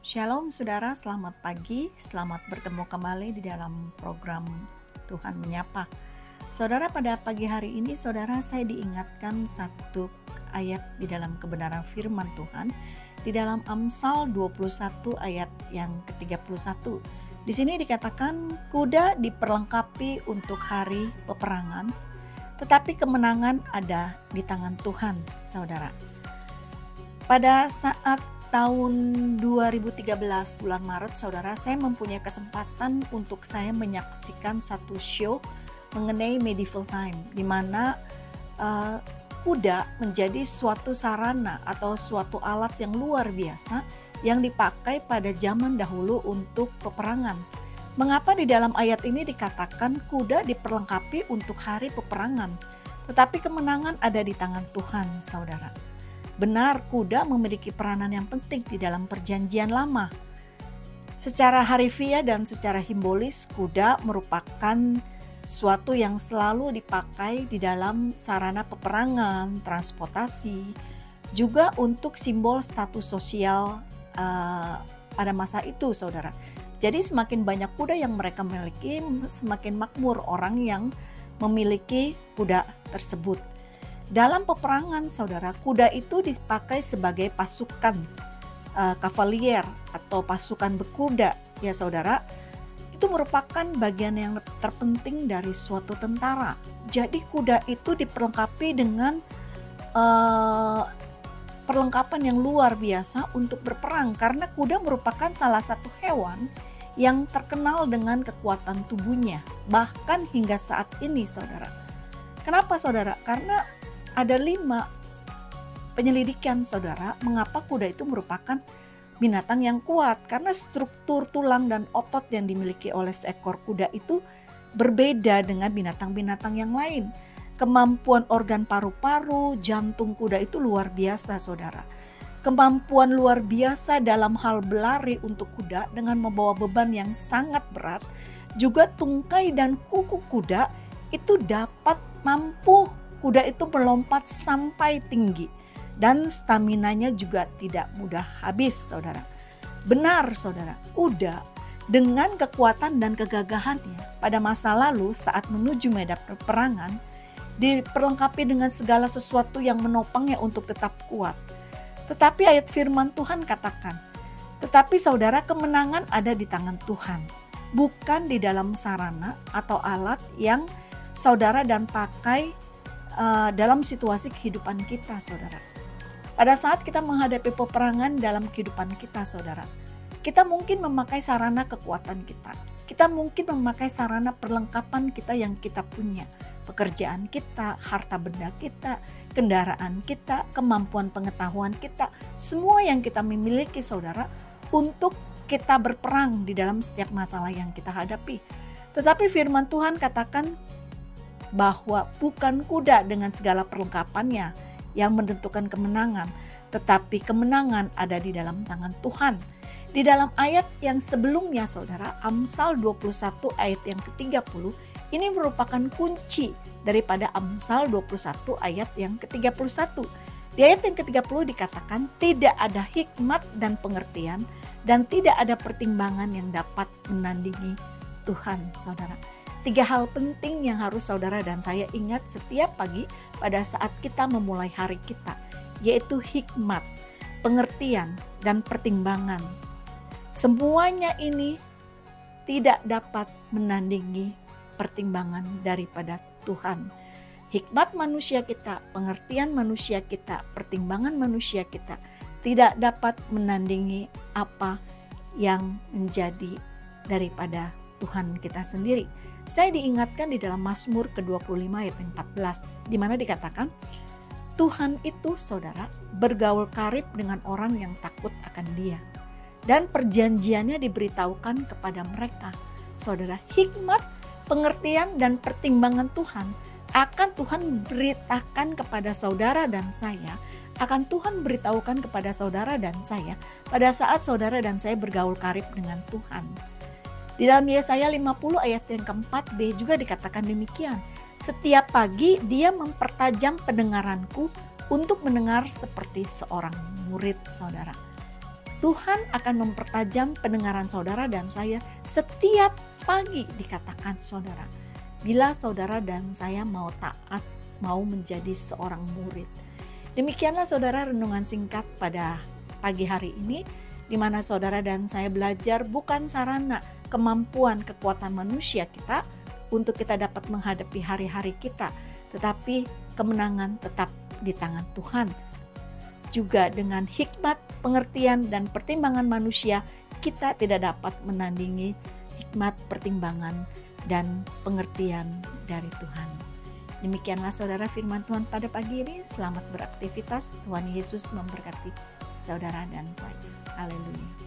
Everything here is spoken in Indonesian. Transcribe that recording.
Shalom saudara, selamat pagi, selamat bertemu kembali di dalam program Tuhan Menyapa. Saudara, pada pagi hari ini saudara, saya diingatkan satu ayat di dalam kebenaran firman Tuhan di dalam Amsal 21 ayat yang ke-31. Di sini dikatakan kuda diperlengkapi untuk hari peperangan, tetapi kemenangan ada di tangan Tuhan, saudara. Pada saat tahun 2013 bulan Maret, saudara, saya mempunyai kesempatan untuk saya menyaksikan satu show mengenai medieval time, di mana kuda menjadi suatu sarana atau suatu alat yang luar biasa yang dipakai pada zaman dahulu untuk peperangan. Mengapa di dalam ayat ini dikatakan kuda diperlengkapi untuk hari peperangan, tetapi kemenangan ada di tangan Tuhan, saudara? Benar, kuda memiliki peranan yang penting di dalam perjanjian lama. Secara harfiah dan secara simbolis, kuda merupakan suatu yang selalu dipakai di dalam sarana peperangan, transportasi, juga untuk simbol status sosial pada masa itu, saudara. Jadi semakin banyak kuda yang mereka miliki, semakin makmur orang yang memiliki kuda tersebut. Dalam peperangan, saudara, kuda itu dipakai sebagai pasukan kavalier atau pasukan berkuda, ya saudara. Itu merupakan bagian yang terpenting dari suatu tentara. Jadi kuda itu diperlengkapi dengan perlengkapan yang luar biasa untuk berperang, karena kuda merupakan salah satu hewan yang terkenal dengan kekuatan tubuhnya, bahkan hingga saat ini, saudara. Kenapa, saudara? Karena ada 5 penyelidikan, saudara, mengapa kuda itu merupakan binatang yang kuat. Karena struktur tulang dan otot yang dimiliki oleh seekor kuda itu berbeda dengan binatang-binatang yang lain. Kemampuan organ paru-paru, jantung kuda itu luar biasa, saudara. Kemampuan luar biasa dalam hal berlari untuk kuda dengan membawa beban yang sangat berat. Juga tungkai dan kuku kuda itu dapat mampu kuda itu melompat sampai tinggi, dan staminanya juga tidak mudah habis, saudara. Benar, saudara, kuda dengan kekuatan dan kegagahannya pada masa lalu saat menuju medan peperangan diperlengkapi dengan segala sesuatu yang menopangnya untuk tetap kuat. Tetapi ayat firman Tuhan katakan, tetapi saudara, kemenangan ada di tangan Tuhan, bukan di dalam sarana atau alat yang saudara dan pakai dalam situasi kehidupan kita, saudara. Pada saat kita menghadapi peperangan dalam kehidupan kita, saudara, kita mungkin memakai sarana kekuatan kita. Kita mungkin memakai sarana perlengkapan kita yang kita punya. Pekerjaan kita, harta benda kita, kendaraan kita, kemampuan pengetahuan kita, semua yang kita memiliki, saudara, untuk kita berperang di dalam setiap masalah yang kita hadapi. Tetapi firman Tuhan katakan bahwa bukan kuda dengan segala perlengkapannya yang menentukan kemenangan, tetapi kemenangan ada di dalam tangan Tuhan. Di dalam ayat yang sebelumnya, saudara, Amsal 21 ayat yang ke-30, ini merupakan kunci daripada Amsal 21 ayat yang ke-31. Di ayat yang ke-30 dikatakan tidak ada hikmat dan pengertian dan tidak ada pertimbangan yang dapat menandingi Tuhan, saudara. 3 hal penting yang harus saudara dan saya ingat setiap pagi pada saat kita memulai hari kita, yaitu hikmat, pengertian, dan pertimbangan. Semuanya ini tidak dapat menandingi pertimbangan daripada Tuhan. Hikmat manusia kita, pengertian manusia kita, pertimbangan manusia kita tidak dapat menandingi apa yang menjadi daripada Tuhan kita sendiri. Saya diingatkan di dalam Mazmur ke-25 ayat 14, di mana dikatakan, Tuhan itu, saudara, bergaul karib dengan orang yang takut akan Dia, dan perjanjiannya diberitahukan kepada mereka. Saudara, hikmat, pengertian, dan pertimbangan Tuhan akan Tuhan beritakan kepada saudara dan saya, akan Tuhan beritahukan kepada saudara dan saya pada saat saudara dan saya bergaul karib dengan Tuhan. Di dalam Yesaya 50 ayat yang ke-4b juga dikatakan demikian. Setiap pagi dia mempertajam pendengaranku untuk mendengar seperti seorang murid, saudara. Tuhan akan mempertajam pendengaran saudara dan saya setiap pagi. Dikatakan saudara, bila saudara dan saya mau taat, mau menjadi seorang murid. Demikianlah saudara renungan singkat pada pagi hari ini, di mana saudara dan saya belajar bukan sarana, kemampuan, kekuatan manusia kita untuk kita dapat menghadapi hari-hari kita, tetapi kemenangan tetap di tangan Tuhan. Juga dengan hikmat, pengertian, dan pertimbangan manusia, kita tidak dapat menandingi hikmat, pertimbangan, dan pengertian dari Tuhan. Demikianlah saudara firman Tuhan pada pagi ini. Selamat beraktivitas. Tuhan Yesus memberkati saudara dan saya. Haleluya.